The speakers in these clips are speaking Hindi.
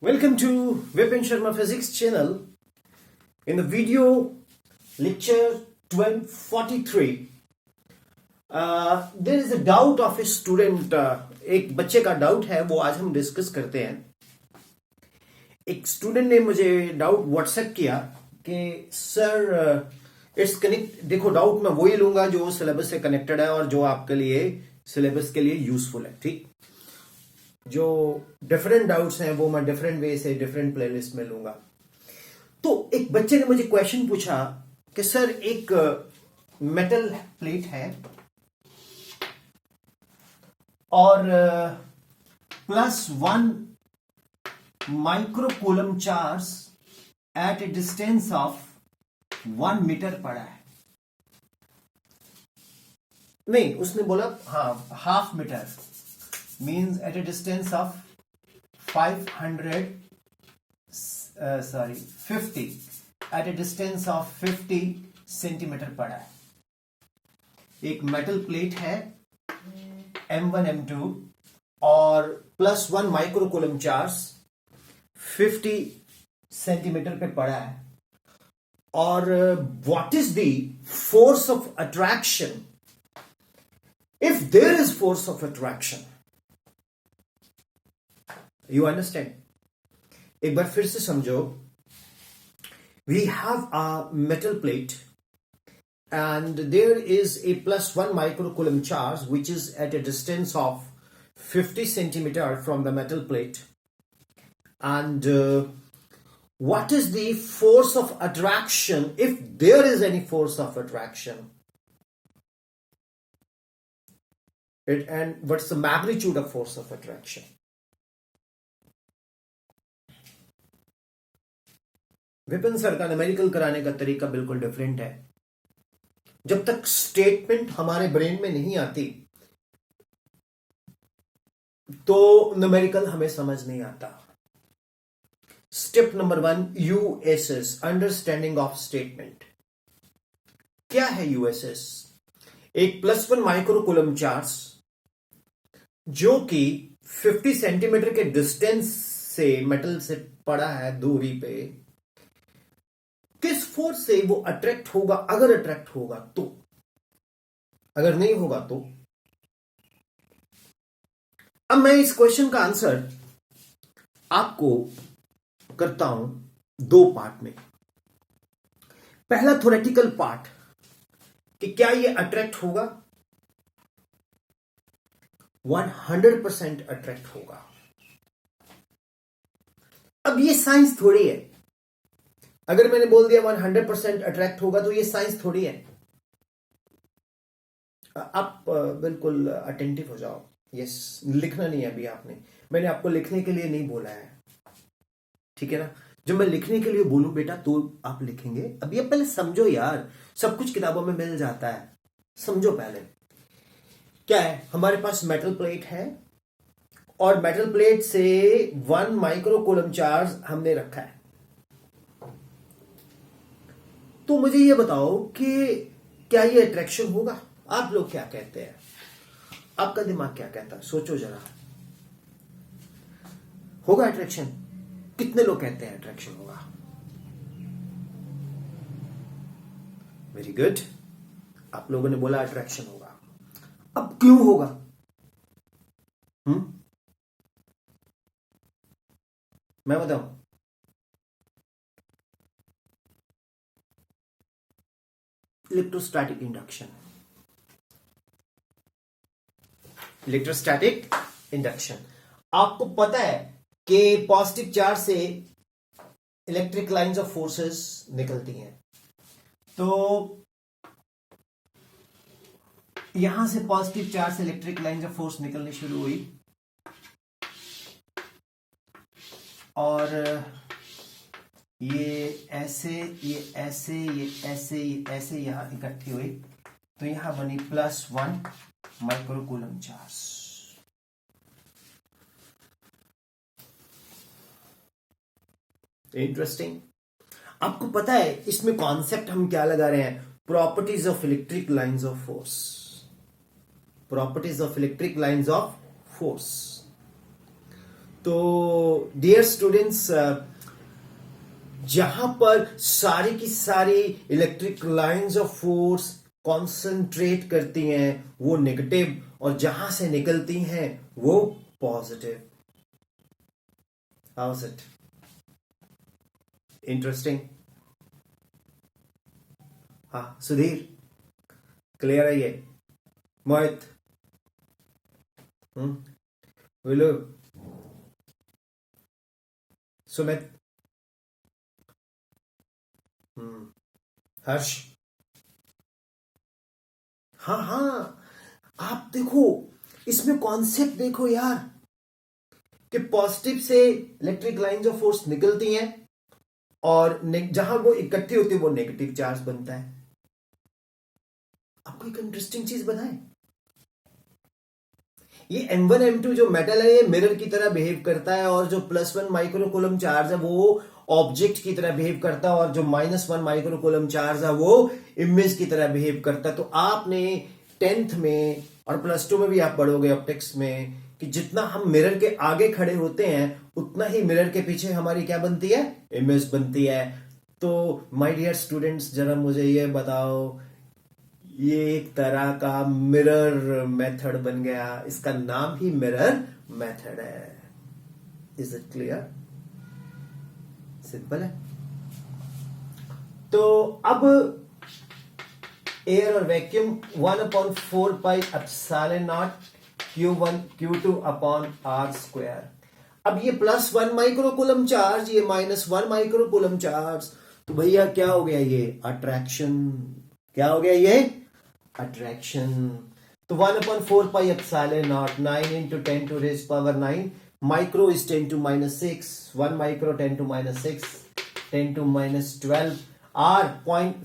Welcome to Vipin Sharma Physics channel. In the video lecture 1243, there is a doubt of a student. एक बच्चे का डाउट है, वो आज हम डिस्कस करते हैं. एक स्टूडेंट ने मुझे डाउट व्हाट्सएप किया कि सर इट्स कनेक्ट. देखो, डाउट मैं वही लूंगा जो सिलेबस से कनेक्टेड है और जो आपके लिए सिलेबस के लिए यूजफुल है. ठीक, जो डिफरेंट डाउट्स हैं वो मैं डिफरेंट वे से डिफरेंट प्लेलिस्ट में लूंगा. तो एक बच्चे ने मुझे क्वेश्चन पूछा कि सर एक मेटल प्लेट है और +1 microcoulomb charge at a distance of 1 metre पड़ा है. नहीं, उसने बोला हाँ, ½ metre means at a distance of 50 at a distance of 50 centimetre पड़ा है. एक मेटल प्लेट है M1 M2 और +1 माइक्रोकूलम चार्ज 50 सेंटीमीटर पे पड़ा है. और what is the force of attraction if there is force of attraction. You understand? एक बार फिर से समझो. We have a metal plate and there is a +1 microcoulomb charge which is at a distance of 50 centimeter from the metal plate. And what is the force of attraction if there is any force of attraction? And what's the magnitude of force of attraction? Vipin sir का न्यूमेरिकल कराने का तरीका बिल्कुल डिफरेंट है. जब तक स्टेटमेंट हमारे ब्रेन में नहीं आती तो न्यूमेरिकल हमें समझ नहीं आता. Step number 1, USS, understanding of statement. क्या है यूएसएस? एक +1 माइक्रोकूलम चार्ज जो कि 50 सेंटीमीटर के डिस्टेंस से मेटल से पड़ा है, दूरी पे, किस फोर्स से वो अट्रैक्ट होगा. अगर अट्रैक्ट होगा तो, अगर नहीं होगा तो. अब मैं इस क्वेश्चन का आंसर आपको करता हूं 2 पार्ट में. पहला थ्योरेटिकल पार्ट कि क्या ये अट्रैक्ट होगा. 100% अट्रैक्ट होगा. अब ये साइंस थोड़ी है. अगर मैंने बोल दिया 100% अट्रैक्ट होगा तो ये साइंस थोड़ी है. आप बिल्कुल अटेंटिव हो जाओ. यस, लिखना नहीं है अभी आपने. मैंने आपको लिखने के लिए नहीं बोला है, ठीक है ना. जब मैं लिखने के लिए बोलूं बेटा तो आप लिखेंगे. अभी आप पहले समझो यार, सब कुछ किताबों में मिल जाता है. समझो पहले क्या है. हमारे पास मेटल प्लेट है और मेटल प्लेट से 1 माइक्रोकूलम चार्ज हमने रखा है. तो मुझे ये बताओ कि क्या ये अट्रैक्शन होगा. आप लोग क्या कहते हैं? आपका दिमाग क्या कहता है? सोचो जरा. होगा अट्रैक्शन? कितने लोग कहते हैं अट्रैक्शन होगा? वेरी गुड, आप लोगों ने बोला अट्रैक्शन होगा. अब क्यों होगा? मैं बताऊं. Electrostatic induction. Electrostatic induction. आपको पता है कि पॉजिटिव चार्ज से इलेक्ट्रिक लाइंस ऑफ फोर्सेस निकलती हैं. तो यहां से पॉजिटिव चार्ज से इलेक्ट्रिक लाइंस ऑफ फोर्स निकलनी शुरू हुई और ये ऐसे, ये ऐसे, ये ऐसे, ये ऐसे यहां इकट्ठी हुई. तो यहां बनी +1 माइक्रोकूलम चार्ज. इंटरेस्टिंग. आपको पता है इसमें कॉन्सेप्ट हम क्या लगा रहे हैं? Properties of electric lines of force. Properties of electric lines of force. तो डियर स्टूडेंट्स, जहां पर सारी की सारी electric lines of force concentrate करती हैं वो नेगेटिव, और जहां से निकलती हैं वो positive. How is it interesting? हाँ सुधीर, क्लियर है ये? मोहित, विलु, सुमित, हर्ष. हाँ हाँ, आप देखो, इसमें कॉन्सेप्ट देखो यार, कि पॉजिटिव से इलेक्ट्रिक लाइंस ऑफ फोर्स निकलती हैं और जहां वो इकट्ठी होती है वो नेगेटिव चार्ज बनता है. आपको एक इंटरेस्टिंग चीज बताएं, ये M1 M2 जो मेटल है ये मिरर की तरह बिहेव करता है, और जो +1 माइक्रोकूलम चार्ज है वो ऑब्जेक्ट की तरह बिहेव करता है, और जो -1 माइक्रोकूलम चार्ज है वो इमेज की तरह बिहेव करता है. तो आपने 10th में और +2 में भी आप पढ़ोगे ऑप्टिक्स में कि जितना हम मिरर के आगे खड़े होते हैं उतना ही मिरर के पीछे हमारी क्या बनती है? इमेज बनती है. तो माय डियर स्टूडेंट्स, जरा मुझे ये बताओ, ये एक तरह का मिरर मेथड बन गया, इसका नाम ही मिरर मेथड है. Is it clear? सिंपल है. तो अब एयर और vacuum 1/4 pi epsilon not Q1 Q2 upon R². अब ये +1 माइक्रोकूलम चार्ज, ये -1 माइक्रोकूलम चार्ज, तो भैया क्या हो गया? ये अट्रैक्शन. क्या हो गया? ये अट्रैक्शन. तो 1/4 pi epsilon naught 9 × 10⁻⁹ micro is 10⁻⁶, 1 micro 10⁻⁶, 10⁻12, R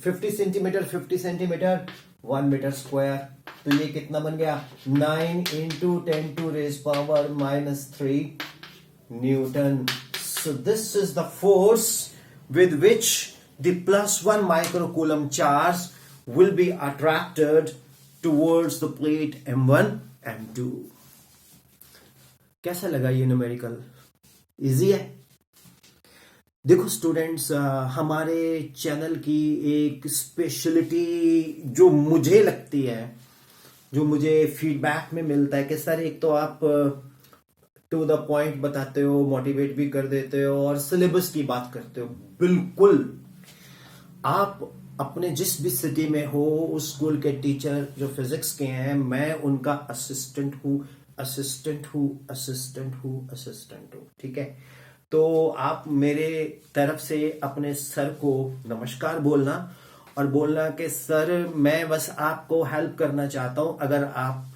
50 centimetre, 50 centimetre, 1 metre square. तो ये कितना बन गया? 9 × 10⁻³ newton. So this is the force with which the +1 microcoulomb charge will be attracted towards the plate M1 M2. कैसा लगा ये न्यूमेरिकल? इजी है. देखो स्टूडेंट्स, हमारे चैनल की एक स्पेशलिटी जो मुझे लगती है, जो मुझे फीडबैक में मिलता है कि सर एक तो आप टू द पॉइंट बताते हो, मोटिवेट भी कर देते हो और सिलेबस की बात करते हो. बिल्कुल, आप अपने जिस भी सिटी में हो, उस स्कूल के टीचर जो फिजिक्स के हैं, मैं उनका असिस्टेंट हूं, ठीक है? तो आप मेरे तरफ से अपने सर को नमस्कार बोलना, और बोलना कि सर मैं बस आपको हेल्प करना चाहता हूं. अगर आप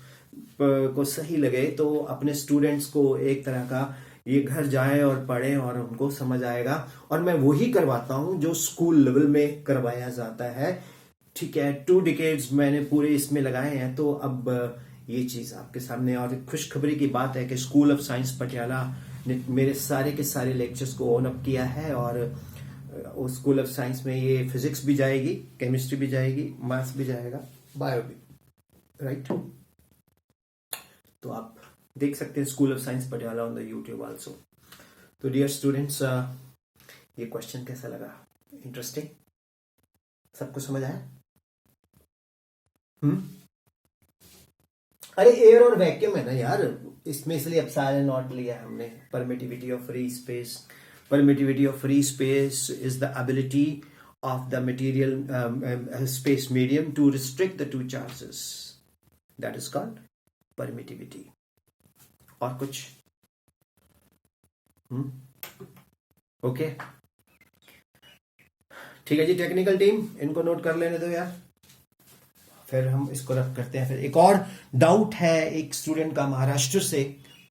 को सही लगे तो अपने स्टूडेंट्स को एक तरह का ये घर जाएं और पढ़ें और उनको समझ आएगा. और मैं वही करवाता हूं जो स्कूल लेवल में करवाया जाता है. ठीक है, 2 डिकेड्स मैंने पूरे इसमें लगाए हैं. तो अब ये चीज आपके सामने, और खुशखबरी की बात है कि स्कूल ऑफ साइंस पटियाला ने मेरे सारे के सारे लेक्चर्स को ऑन अप किया है, और स्कूल ऑफ साइंस में ये फिजिक्स भी जाएगी, केमिस्ट्री भी जाएगी, मैथ्स भी जाएगा, बायो भी. राइट? तो आप देख सकते हैं school of science Patiala on the YouTube also. तो डियर स्टूडेंट्स, ये क्वेश्चन कैसा लगा? इंटरेस्टिंग? सबको समझ आया? अरे एयर और वैक्यूम है ना यार, इसमें इसलिए एप्सिलॉन नॉट लिया हमने. Permittivity of free space. Permittivity of free space is the ability of the material space medium to restrict the two charges. That is called permittivity. और कुछ? ओके, ठीक है जी. टेक्निकल टीम, इनको नोट कर लेने दो यार, फिर हम इसको रख करते हैं. फिर एक और डाउट है एक स्टूडेंट का महाराष्ट्र से,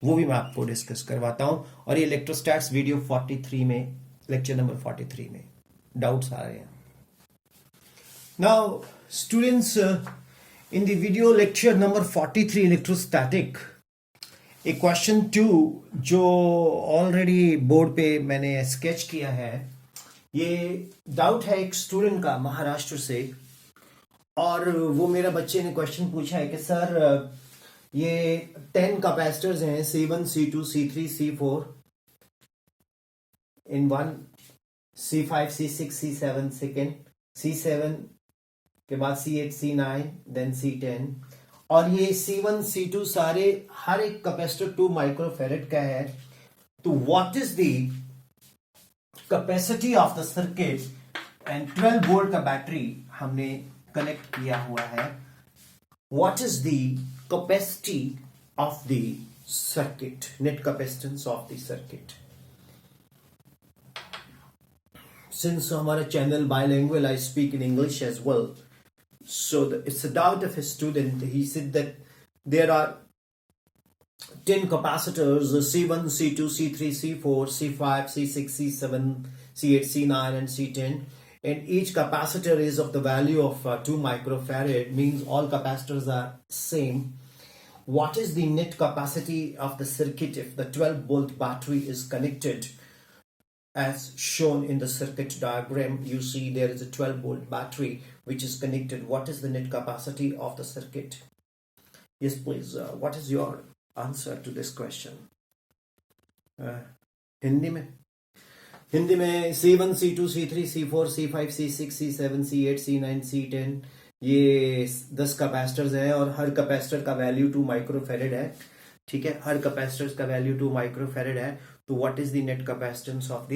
वो भी मैं आपको डिस्कस करवाता हूं. और ये इलेक्ट्रोस्टैट्स वीडियो 43 में, लेक्चर नंबर 43 में डाउट्स आ रहे हैं. Now students, in the video lecture number 43 electrostatic, A question 2 जो ऑलरेडी बोर्ड पे मैंने स्केच किया है, ये डाउट है एक स्टूडेंट का महाराष्ट्र से. और वो मेरा बच्चे ने क्वेश्चन पूछा है कि सर ये 10 कैपेसिटर्स हैं, C1 C2 C3 C4, in one, C5 C6 C7 second, C7 के बाद C8 C9 देन C10, और ये C1 C2 सारे हर एक कैपेसिटर 2 माइक्रोफेरेड का है। तो what is the capacity of the circuit, and 12 volt का बैटरी हमने कनेक्ट किया हुआ है। What is the capacity of the circuit, net capacitance of the circuit. Since हमारा channel bilingual, I speak in English as well. So it's a doubt of a student. He said that there are 10 capacitors: C1, C2, C3, C4, C5, C6, C7, C8, C9, and C10. And each capacitor is of the value of 2 microfarad. Means all capacitors are same. What is the net capacity of the circuit if the 12-volt battery is connected? As shown in the circuit diagram, you see there is a 12-volt battery which is connected. What is the net capacity of the circuit? Yes, please. What is your answer to this question? Hindi में C1, C2, C3, C4, C5, C6, C7, C8, C9, C10 ये 10 कैपेसिटर्स है, और हर कैपेसिटर का वैल्यू 2 माइक्रोफेरेड है। ठीक है, हर कैपेसिटर का वैल्यू 2 माइक्रोफेरेड है। तो what is the net capacitance of the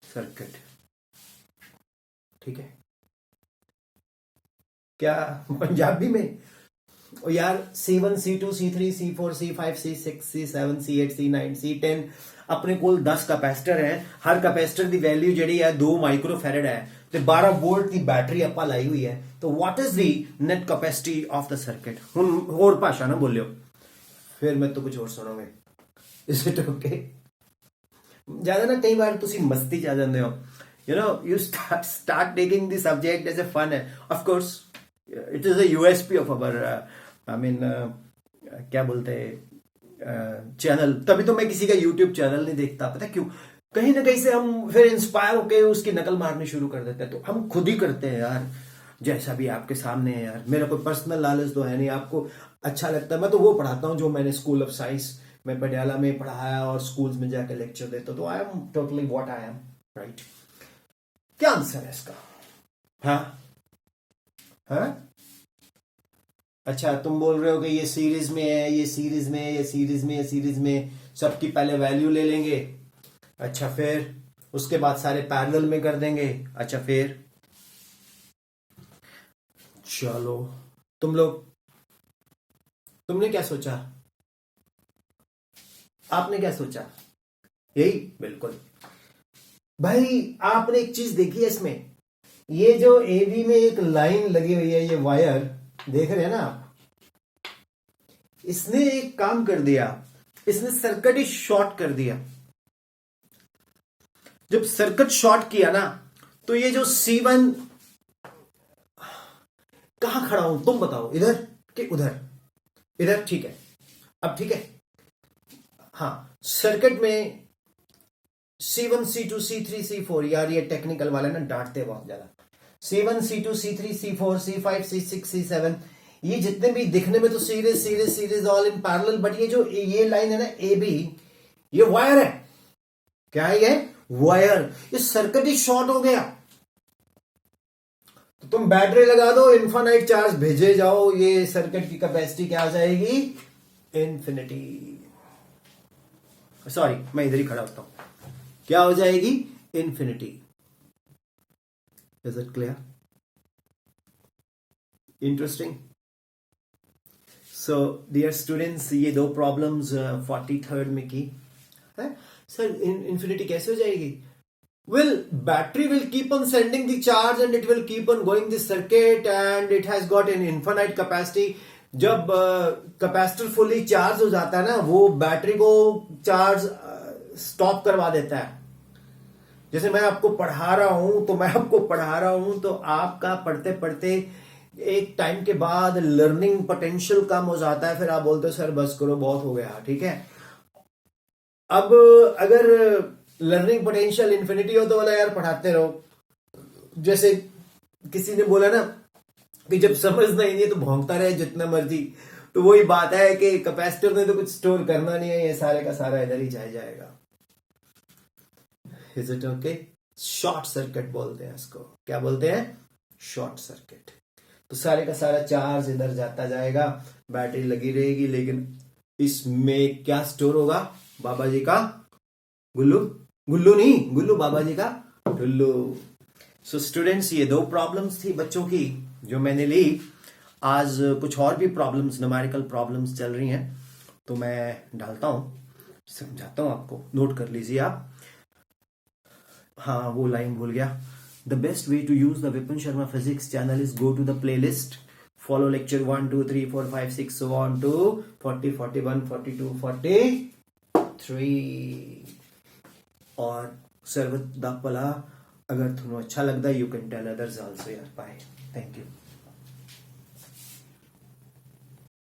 circuit. ठीक है, क्या पंजाबी में? ओ यार, C1 C2 C3 C4 C5 C6 C7 C8 C9 C10 अपने कोल 10 कैपेसिटर है। हर कैपेसिटर की वैल्यू जी है 2 माइक्रोफेरेड है, तो 12 वोल्ट की बैटरी आपा लाई हुई है। तो what is the net capacity of the circuit. हुण होर भाषा ना बोलियो, फिर मैं तो कुछ और सुनोगे। Is it okay? ज्यादा ना कई बार तुसी मस्ती च आ जांदे हो, you know, you start taking the subject as a fun है। Of course it is a USP of our I mean क्या बोलते हैं चैनल। तभी तो मैं किसी का यूट्यूब चैनल नहीं देखता, पता क्यों? कहीं ना कहीं से हम फिर इंस्पायर होकर उसकी नकल मारनी शुरू कर देते हैं। तो हम खुद ही करते हैं यार, जैसा भी आपके सामने है यार। मेरा कोई पर्सनल नॉलेज तो है नहीं, आपको अच्छा लगता है मैं तो वो पढ़ाता हूँ जो मैंने स्कूल ऑफ साइंस में पटियाला में पढ़ाया और स्कूल्स में जाकर लेक्चर देता। तो I am totally what I am, right? क्या आंसर है इसका? हाँ, अच्छा, तुम बोल रहे हो कि ये सीरीज में है, ये सीरीज में है, ये सीरीज में, ये सीरीज में, सबकी पहले वैल्यू ले लेंगे। अच्छा, फिर उसके बाद सारे पैरेलल में कर देंगे। अच्छा, फिर चलो तुमने क्या सोचा? आपने क्या सोचा? यही बिल्कुल भाई। आपने एक चीज देखी है इसमें, ये जो एबी में एक लाइन लगी हुई है, ये वायर देख रहे हैं ना आप? इसने एक काम कर दिया, इसने सर्किट ही शॉर्ट कर दिया। जब सर्किट शॉर्ट किया ना, तो ये जो C1 कहां खड़ा हूं तुम बताओ, इधर कि उधर? इधर, ठीक है। अब ठीक है, हाँ, सर्किट में C1 C2 C3 C4, यार ये टेक्निकल वाले ना डांटते बहुत ज्यादा। C1 C2 C3 C4 C5 C6 C7, ये जितने भी दिखने में तो series all in parallel, but ये जो ये लाइन है ना AB, ये वायर है। क्या है ये? वायर। ये सर्किट ही शॉर्ट हो गया। तो तुम बैटरी लगा दो, इन्फिनिट चार्ज भेजे जाओ, ये सर्किट की कैपेसिटी क्या आ जाएगी? इन्फिनिटी। सॉरी, मैं इधर ही खड़ा होता हूं। क्या हो जाएगी? Infinity. Is it clear? Interesting. So dear students, ये 2 प्रॉब्लम्स 43rd में की है। सर इन्फिनिटी कैसे हो जाएगी? Well, battery will keep on sending the charge and it will keep on going the circuit and it has got an infinite capacity. जब कैपेसिटर फुली चार्ज हो जाता है ना, वो बैटरी को चार्ज स्टॉप करवा देता है। जैसे मैं आपको पढ़ा रहा हूं तो आपका पढ़ते पढ़ते एक टाइम के बाद लर्निंग पोटेंशियल कम हो जाता है, फिर आप बोलते हो सर बस करो, बहुत हो गया। ठीक है, अब अगर लर्निंग पोटेंशियल इन्फिनिटी हो तो बोला यार पढ़ाते रहो। जैसे किसी ने बोला ना कि जब समझना ही नहीं तो भौंकता रहे जितना मर्जी, तो वही बात है कि कैपेसिटर ने तो कुछ स्टोर करना नहीं है, ये सारे का सारा इधर ही जाएगा। Is it okay? Short circuit बोलते हैं इसको। क्या बोलते हैं? Short circuit. तो सारे का सारा चार्ज इधर जाता जाएगा, बैटरी लगी रहेगी, लेकिन इसमें क्या स्टोर होगा? बाबा जी का गुल्लू, गुल्लू नहीं, गुल्लू बाबा जी का टुल्लू। सो स्टूडेंट्स, ये 2 प्रॉब्लम्स थी बच्चों की जो मैंने ली। आज कुछ और भी प्रॉब्लम्स, न्यूमेरिकल प्रॉब्लम्स चल रही हैं, तो मैं डालता हूं, समझाता हूं आपको, नोट कर लीजिए आप। हाँ, वो लाइन भूल गया। The best way to use the Vipin Sharma physics channel is go to the playlist, follow lecture 1 2 3 4 5 6 so on to 40 41 42 43। और सर्वदा भला, अगर तुम्हें अच्छा लगता, you can tell others also यार। Bye, thank you.